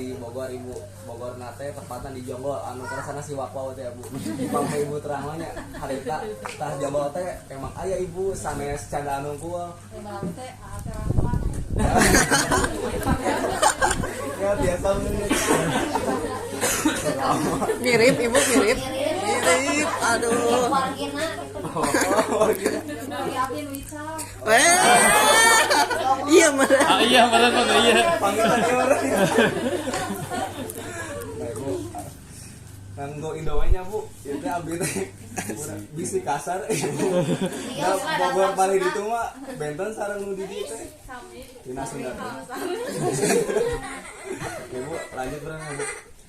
di Bogor ibu Bogor nate tepatan di Jonggol anu keresana si Wapau teh bu pampe ibu terangannya harita tah jambal teh emang aya ibu sanes canda anu kuel ya biasa mirip ibu mirip aduh iya mana iya mana iya panggilannya orang nganggo Indonya bu itu abdi teh bisi kasar nah Bogor paling itu mah benten sareng nu di dieu teh dina Sunda oke bu lanjut berang bu.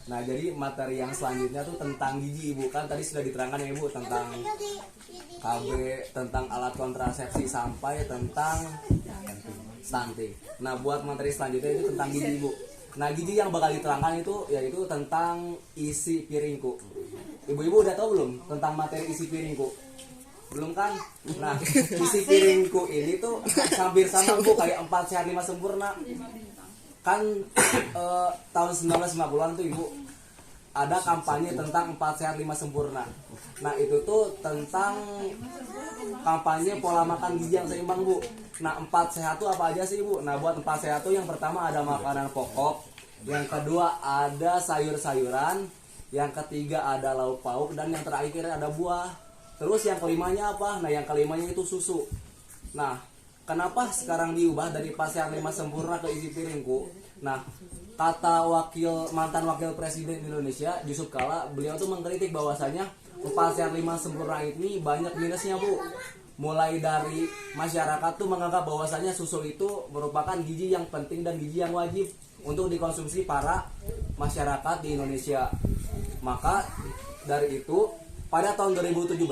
Nah jadi materi yang selanjutnya tuh tentang gizi ibu kan tadi sudah diterangkan ya ibu tentang KB tentang alat kontrasepsi sampai tentang stunting. Nah buat materi selanjutnya itu tentang gizi ibu. Nah gizi yang bakal diterangkan itu yaitu tentang isi piringku. Ibu-ibu udah tahu belum tentang materi isi piringku? Belum kan? Nah isi piringku ini tuh hampir sama bu kayak 4 sehat 5 sempurna. Kan tahun 1950-an tuh ibu ada kampanye tentang 4 sehat 5 sempurna. Nah itu tuh tentang kampanye pola makan gizi yang seimbang bu. Nah 4 sehat tuh apa aja sih ibu? Nah buat 4 sehat tuh yang pertama ada makanan pokok, yang kedua ada sayur-sayuran, yang ketiga ada lauk pauk, dan yang terakhir ada buah. Terus yang kelimanya apa? Nah yang kelimanya itu susu. Nah kenapa sekarang diubah dari 4 sehat 5 sempurna ke isi piringku? Nah, kata mantan wakil presiden Indonesia Yusuf Kala, beliau tuh mengkritik bahwasanya 4 sehat 5 sempurna ini banyak minusnya bu. Mulai dari masyarakat tuh menganggap bahwasanya susu itu merupakan gizi yang penting dan gizi yang wajib untuk dikonsumsi para masyarakat di Indonesia. Maka dari itu pada tahun 2017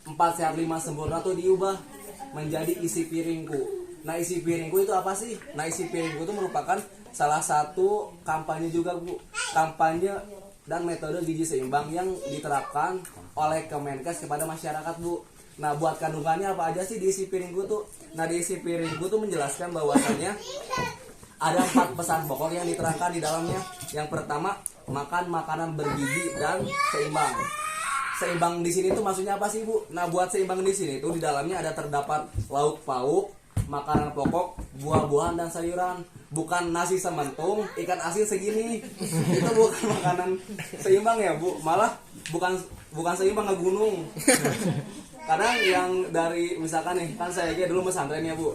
4 sehat 5 sempurna tuh diubah menjadi isi piringku. Nah isi piringku itu apa sih? Nah isi piringku itu merupakan salah satu kampanye juga bu, kampanye dan metode gizi seimbang yang diterapkan oleh Kemenkes kepada masyarakat bu. Nah buat kandungannya apa aja sih di isi piringku tuh? Nah di isi piringku tuh menjelaskan bahwasannya ada 4 pesan pokok yang diterangkan di dalamnya. Yang pertama makan makanan bergizi dan seimbang. Seimbang di sini tuh maksudnya apa sih bu? Nah buat seimbang di sini tuh di dalamnya ada terdapat lauk pauk, makanan pokok, buah-buahan dan sayuran. Bukan nasi sementung, ikan asin segini. Itu bukan makanan seimbang ya bu. Malah bukan seimbang ke gunung. Kadang yang dari misalkan nih kan saya dulu pesantren ya bu.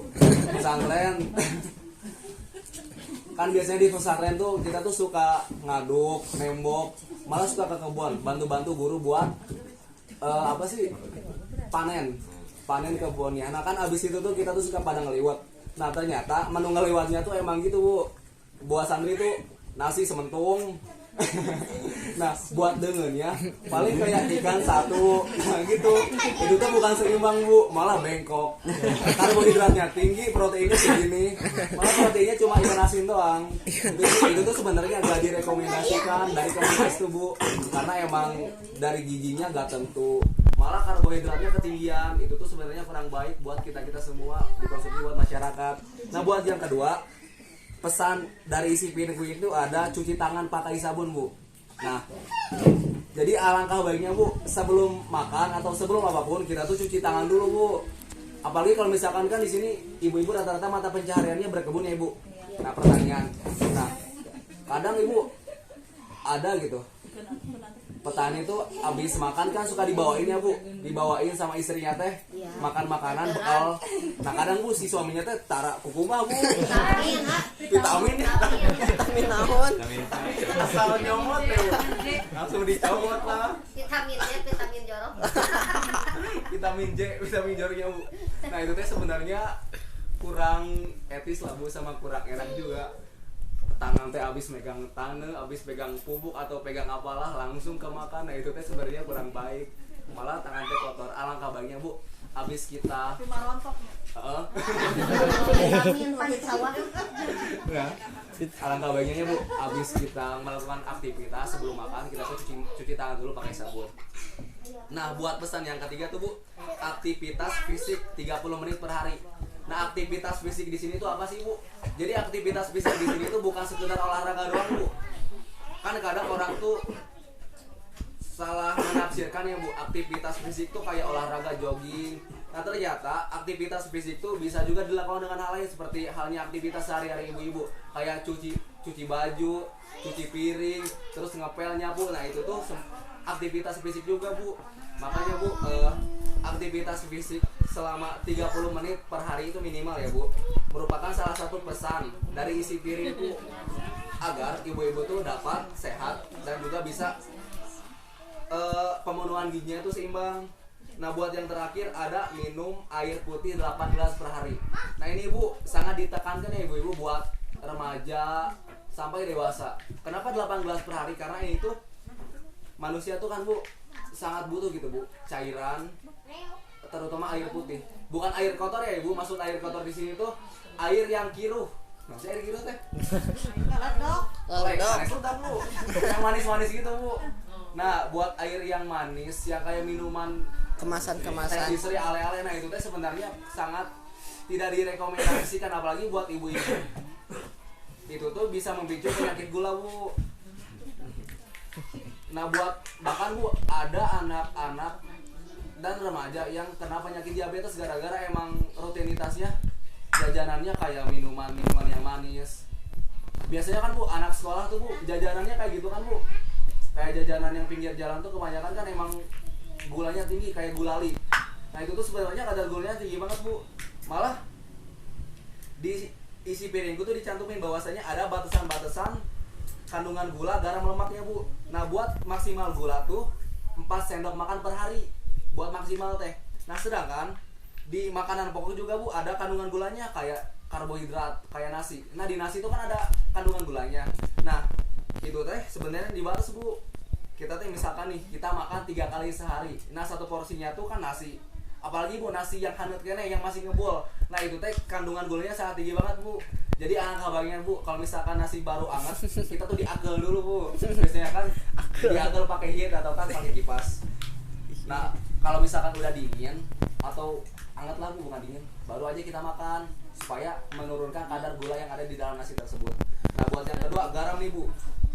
Pesantren kan biasanya di pesantren tuh kita tuh suka ngaduk, nembok, malah suka ke kebun, bantu-bantu guru buat apa sih panen kebunnya. Nah kan abis itu tuh kita tuh suka pada ngeliwat. Nah ternyata menu ngeliwatnya tuh emang gitu bu, buah santri tuh nasi sementung. Nah buat dengernya paling kayak ikan satu, nah gitu. Itu tuh bukan seimbang bu, malah bengkok. Karbohidratnya tinggi, proteinnya segini, malah proteinnya cuma ikan asin doang. Itu tuh sebenarnya gak direkomendasikan dari Kemenkes tuh bu, karena emang dari gizinya gak tentu. Malah karbohidratnya ketinggian. Itu tuh sebenarnya kurang baik buat kita semua, dikonsumsi buat masyarakat. Nah buat yang kedua, pesan dari isi piringku itu ada cuci tangan pakai sabun bu. Nah jadi alangkah baiknya bu, sebelum makan atau sebelum apapun kita tuh cuci tangan dulu bu. Apalagi kalau misalkan kan di sini ibu-ibu rata-rata mata pencahariannya berkebun ya ibu. Nah pertanian. Nah kadang ibu ada gitu petani tuh abis makan kan suka dibawain ya bu, dibawain sama istrinya teh makan makanan bekal. Nah kadang bu si suaminya teh taruh kukumah bu, vitamin naon, asal nyomot ya bu, langsung dicomot lah. Vitamin jorok. vitamin joroknya bu. Nah itu teh sebenarnya kurang etis lah bu, sama kurang enak juga. Tangan teh abis megang tanah, abis pegang pupuk atau pegang apalah langsung ke makan. Nah itu teh sebenarnya kurang baik, malah tangan teh kotor. Alangkah baiknya bu, abis kita alangkah baiknya bu, abis kita melakukan aktivitas sebelum makan kita tuh cuci tangan dulu pakai sabun. Nah buat pesan yang ketiga tuh bu, aktivitas fisik 30 menit per hari. Nah, aktivitas fisik di sini tuh apa sih, Bu? Jadi aktivitas fisik di sini tuh bukan sekedar olahraga doang, Bu. Kan kadang orang tuh salah menafsirkan ya, Bu. Aktivitas fisik tuh kayak olahraga jogging. Nah, ternyata aktivitas fisik tuh bisa juga dilakukan dengan hal lain seperti halnya aktivitas sehari-hari ibu-ibu, kayak cuci baju, cuci piring, terus ngepel, nyapu. Nah, itu tuh aktivitas fisik juga, Bu. Makanya, Bu, aktivitas fisik selama 30 menit per hari itu minimal ya, Bu. Merupakan salah satu pesan dari isi piring, Bu, agar ibu-ibu tuh dapat sehat dan juga bisa pemenuhan gizinya itu seimbang. Nah, buat yang terakhir ada minum air putih 8 gelas per hari. Nah, ini Bu sangat ditekankan ya ibu-ibu buat remaja sampai dewasa. Kenapa 8 gelas per hari? Karena ini tuh manusia tuh kan, Bu, sangat butuh gitu, Bu, cairan, terutama air putih. Bukan air kotor ya Ibu, maksud air kotor di sini tuh air yang kiruh. Maksudnya air kiruh teh? Bu. Yang manis-manis gitu, Bu. Nah, buat air yang manis, yang kayak minuman Kemasan-kemasan. Istri ale-ale, nah itu teh sebenarnya sangat tidak direkomendasikan apalagi buat ibu-ibu. Itu tuh bisa memicu penyakit gula, Bu. Nah, buat bahkan, Bu, ada anak-anak dan remaja yang kena penyakit diabetes gara-gara emang rutinitasnya jajanannya kayak minuman yang manis. Biasanya kan, Bu, anak sekolah tuh, Bu, jajanannya kayak gitu kan, Bu. Kayak jajanan yang pinggir jalan tuh kebanyakan kan emang gulanya tinggi kayak gulali. Nah, itu tuh sebenarnya kadar gulanya tinggi banget, Bu. Malah di isi piringku tuh dicantumin bahwasanya ada batasan-batasan kandungan gula, garam, lemaknya, Bu. Nah, buat maksimal gula tuh 4 sendok makan per hari. Buat maksimal teh. Nah, sedangkan di makanan pokok juga, Bu, ada kandungan gulanya kayak karbohidrat, kayak nasi. Nah, di nasi itu kan ada kandungan gulanya. Nah, itu teh sebenarnya dibatas, Bu. Kita teh misalkan nih, kita makan 3 kali sehari. Nah, satu porsinya tuh kan nasi. Apalagi, Bu, nasi yang hangat kene yang masih ngebul. Nah, itu teh kandungan gulanya sangat tinggi banget, Bu. Jadi alangkah baiknya, Bu, kalau misalkan nasi baru anget, kita tuh diakel dulu, Bu. Biasanya kan diakel pakai heat atau kan pakai kipas. Nah, kalau misalkan udah dingin atau anget lah, Bu, bukan dingin, baru aja kita makan supaya menurunkan kadar gula yang ada di dalam nasi tersebut. Nah, buat yang kedua, garam nih, Bu.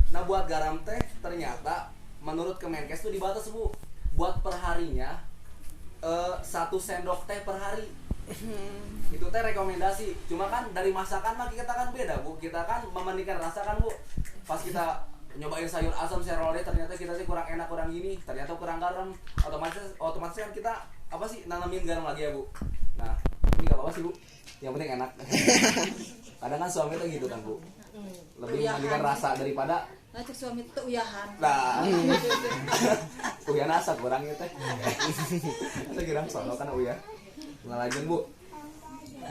Nah, buat garam teh ternyata menurut Kemenkes tuh dibatas, Bu. Buat perharinya 1 sendok teh per hari. Itu teh rekomendasi. Cuma kan dari masakan mah kita kan beda, Bu. Kita kan membandingkan rasa kan, Bu. Pas kita nyobain sayur asam serole ternyata kita sih kurang enak, kurang gini, ternyata kurang garam. Otomatis kan kita apa sih nanamin garam lagi ya, Bu. Nah, ini gak apa-apa sih, Bu. Yang penting enak. Kadang kan suami tuh gitu kan, Bu. Lebih membandingkan rasa daripada cek suami itu uyahan. nah. Uyah nasa kurang ya teh. Saya kira sono kan uyah. Ngelajun, Bu.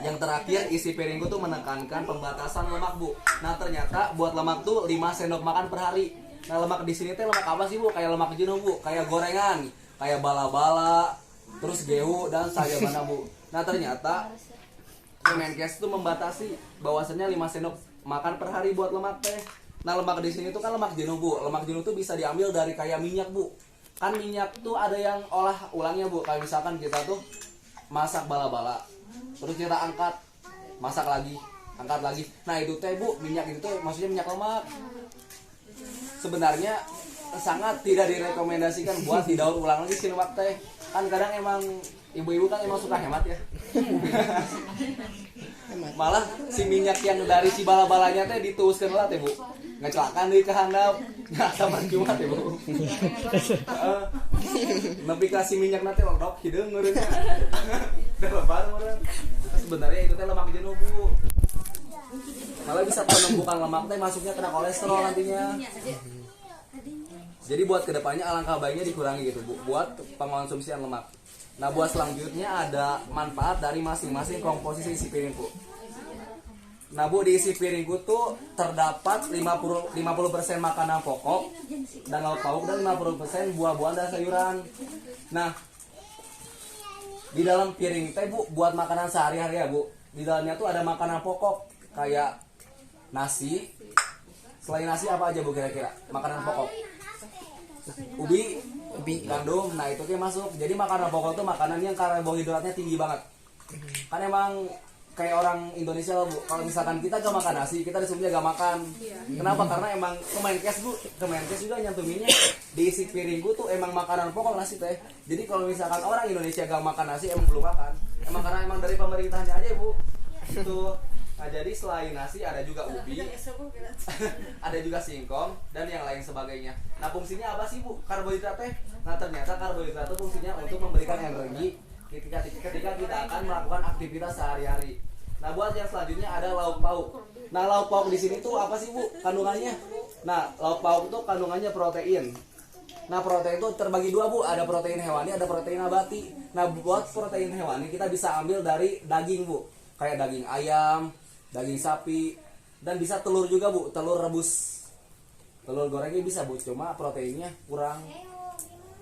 Yang terakhir isi piringku tuh menekankan pembatasan lemak, Bu. Nah, ternyata buat lemak tuh 5 sendok makan per hari. Nah, lemak di sini teh lemak apa sih, Bu? Kayak lemak jenuh, Bu. Kayak gorengan, kayak bala-bala, terus gehu dan sayur, Bu. Nah, ternyata Kemenkes tuh membatasi bahwasannya 5 sendok makan per hari buat lemak teh. Nah, lemak di sini tuh kan lemak jenuh, Bu. Lemak jenuh tuh bisa diambil dari kayak minyak, Bu. Kan minyak tuh ada yang olah ulangnya, Bu. Kayak misalkan kita tuh masak bala-bala, terus kita angkat, masak lagi, angkat lagi. Nah, itu teh, Bu, minyak itu tuh maksudnya minyak lemak. Sebenarnya sangat tidak direkomendasikan buat didaur ulang lagi si lemak teh. Kan kadang emang ibu-ibu kan emang suka hemat ya. Malah si minyak yang dari si bala-balanya teh dituuskeun lah teh, Bu. Ngecelakan deui ka handap. Nya sama cuma teh, Bu. Nepi ka si minyak teh lodok hideung meureun. Da lebar meureun. Sebenarnya itu teh lemak jenuh, Bu. Malah bisa penumpukan lemak teh masuknya kena kolesterol nantinya. Jadi buat kedepannya alangkah baiknya dikurangi gitu, Bu, buat pengonsumsian lemak. Nah, buat selanjutnya ada manfaat dari masing-masing komposisi isi piringku. Nah, Bu, di isi piringku tuh terdapat 50% makanan pokok dan lauk pauk dan 50% buah-buahan dan sayuran. Nah, di dalam piring teh, Bu, buat makanan sehari-hari ya, Bu. Di dalamnya tuh ada makanan pokok kayak nasi. Selain nasi apa aja, Bu, kira-kira? Makanan pokok. Ubi, gandum, nah itu kayak masuk. Jadi makanan pokok tuh makanan yang karbohidratnya tinggi banget. Kan emang kayak orang Indonesia lah bu, kalau misalkan kita gak makan nasi, kita disuruhnya gak makan. Kenapa? Karena emang Kemenkes bu, Kemenkes juga nyantuminnya diisi piringku tuh emang makanan pokok nasi teh. Jadi kalau misalkan orang Indonesia gak makan nasi emang belum makan. Emang karena emang dari pemerintahnya aja bu. Itu. Nah jadi selain nasi ada juga ubi, ada juga singkong dan yang lain sebagainya. Nah fungsinya apa sih bu? Karbohidrat teh. Nah ternyata karbohidrat itu fungsinya untuk memberikan energi ketika kita akan melakukan aktivitas sehari-hari. Nah buat yang selanjutnya ada lauk pauk. Nah lauk pauk di sini tuh apa sih bu kandungannya? Nah lauk pauk tuh kandungannya protein. Nah protein itu terbagi dua bu, ada protein hewani, ada protein nabati. Nah buat protein hewani kita bisa ambil dari daging bu, kayak daging ayam, daging sapi, dan bisa telur juga bu, telur rebus, telur gorengnya bisa bu, cuma proteinnya kurang.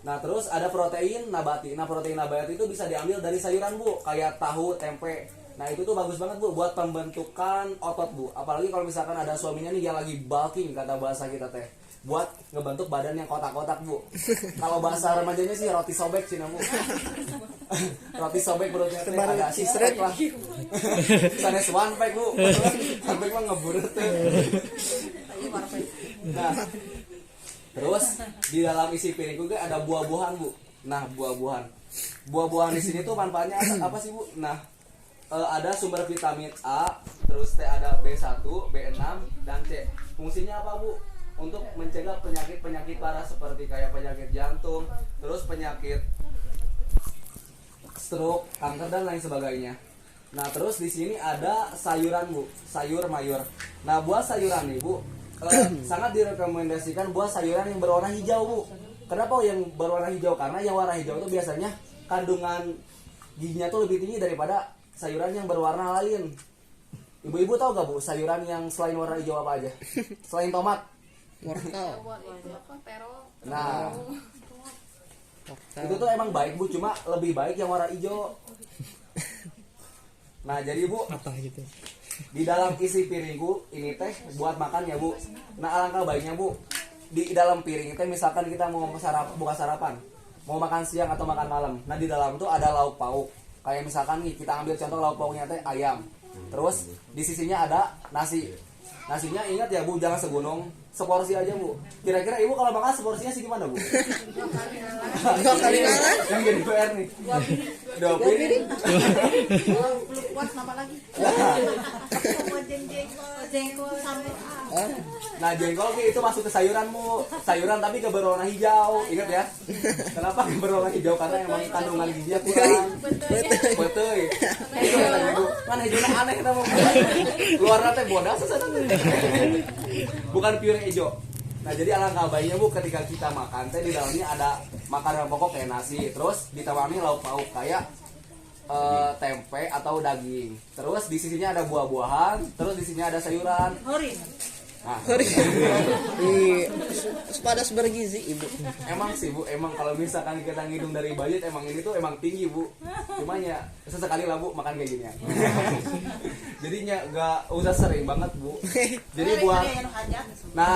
Nah terus ada protein nabati. Nah protein nabati itu bisa diambil dari sayuran bu, kayak tahu, tempe. Nah itu tuh bagus banget bu buat pembentukan otot bu. Apalagi kalau misalkan ada suaminya nih yang lagi bulking kata bahasa kita teh, buat ngebentuk badan yang kotak-kotak bu. Kalau bahasa remajanya sih roti sobek sih bu. Roti sobek perutnya teh agak sisrek lah. Sanes one pack bu. One pack mah ngeburut tuh. Nah terus di dalam isi piring juga ada buah-buahan bu. Nah buah-buahan di sini tuh manfaatnya apa sih bu? Nah ada sumber vitamin A, terus T ada B1, B6 dan C. Fungsinya apa bu? Untuk mencegah penyakit-penyakit parah seperti kayak penyakit jantung, terus penyakit stroke, kanker dan lain sebagainya. Nah terus di sini ada sayuran bu, sayur mayur. Nah buah sayuran nih bu, sangat direkomendasikan buah sayuran yang berwarna hijau bu. Kenapa yang berwarna hijau? Karena yang warna hijau itu biasanya kandungan gizinya tuh lebih tinggi daripada sayuran yang berwarna lain. Ibu-ibu tahu gak bu sayuran yang selain warna hijau apa aja? Selain tomat? Wortel. Nah itu tuh emang baik bu, cuma lebih baik yang warna hijau. Nah jadi bu, Apa gitu? di dalam isi piringku ini teh buat makan ya bu. Nah alangkah baiknya bu, di dalam piring itu misalkan kita mau buka sarapan, mau makan siang atau makan malam. Nah di dalam tuh ada lauk pauk. Kayak misalkan nih kita ambil contoh lauk pauknya teh ayam. Terus di sisinya ada nasi. Nasinya ingat ya bu, jangan segunung, seporsi aja bu. Kira-kira ibu kalau makan seporsinya sih gimana bu? Dua kali makan? Yang jadi PR nih. Dua piring. Belum puas nama lagi. Jengkol sambal. Nah jengkol itu masuk ke sayuran bu, sayuran tapi ke berwarna hijau, ingat ya. Kenapa ke berwarna hijau? Karena emang kandungan gizinya kurang. Betul. Kan hijaunya aneh kita mau keluar teh bodas bukan pure hijau. Nah jadi alangkah baiknya bu ketika kita makan teh di dalamnya ada makanan pokok kayak nasi, terus ditambahi lauk pauk kayak tempe atau daging. Terus di sisinya ada buah-buahan, terus di sini ada sayuran. Nah, Sepadas bergizi ibu. emang sih bu, emang kalau misalkan kita ngitung dari budget emang ini tuh emang tinggi bu. Cuma ya sesekali lah bu makan kayak gini ya. Jadinya nggak usah sering banget bu. Jadi buat nah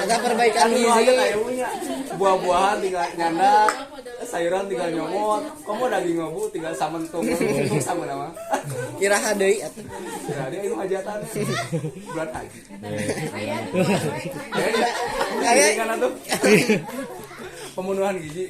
Ada perbaikan kan gizi. aja kayak ibunya. Buah-buahan tinggal nyanda, sayuran tinggal nyomot. Kamu daging ngobu tinggal samentung sama nama. Kira deui atuh. Ya dia itu hajatannya bulan haji. Aya Karena tuh pembunuhan gizi.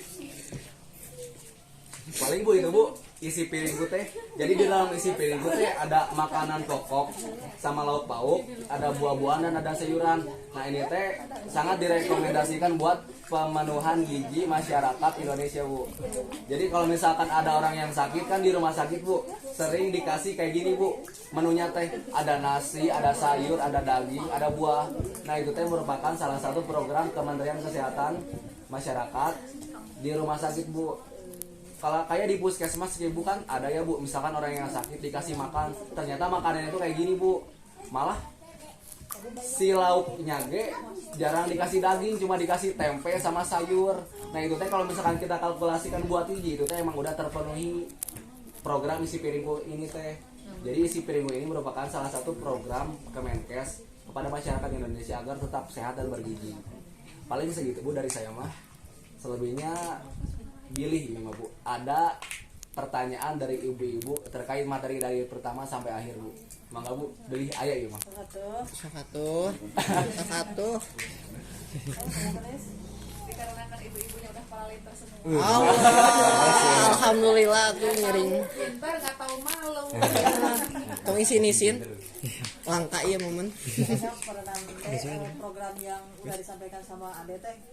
Paling bu itu bu isi piringku teh. Jadi di dalam isi piringku teh ada makanan pokok sama lauk pauk, ada buah-buahan dan ada sayuran. Nah ini teh sangat direkomendasikan buat pemenuhan gizi masyarakat Indonesia bu. Jadi kalau misalkan ada orang yang sakit kan di rumah sakit bu, sering dikasih kayak gini bu, menunya teh ada nasi, ada sayur, ada daging, ada buah. Nah itu teh merupakan salah satu program Kementerian Kesehatan Masyarakat di rumah sakit bu. Kalau kayak di puskesmas ya bu kan ada ya bu, misalkan orang yang sakit dikasih makan, ternyata makanannya itu kayak gini bu, malah si lauknya ge jarang dikasih daging, cuma dikasih tempe sama sayur. Nah itu teh kalau misalkan kita kalkulasikan buat gizi itu teh emang udah terpenuhi program isi piringku ini teh. Jadi isi piringku ini merupakan salah satu program Kemenkes kepada masyarakat Indonesia agar tetap sehat dan bergizi. Paling segitu bu dari saya mah. Selebihnya pilih ini mah bu. Ada pertanyaan dari ibu-ibu terkait materi dari pertama sampai akhir bu. Mangga bu, dari ayah ya mah. Satu. Dikarenakan ibu-ibunya udah kepala liter semua. Alhamdulillah tuh ngiring. Pintar nggak tahu malu. Tong isin. Langka iya momen. Program yang udah disampaikan sama Ade teh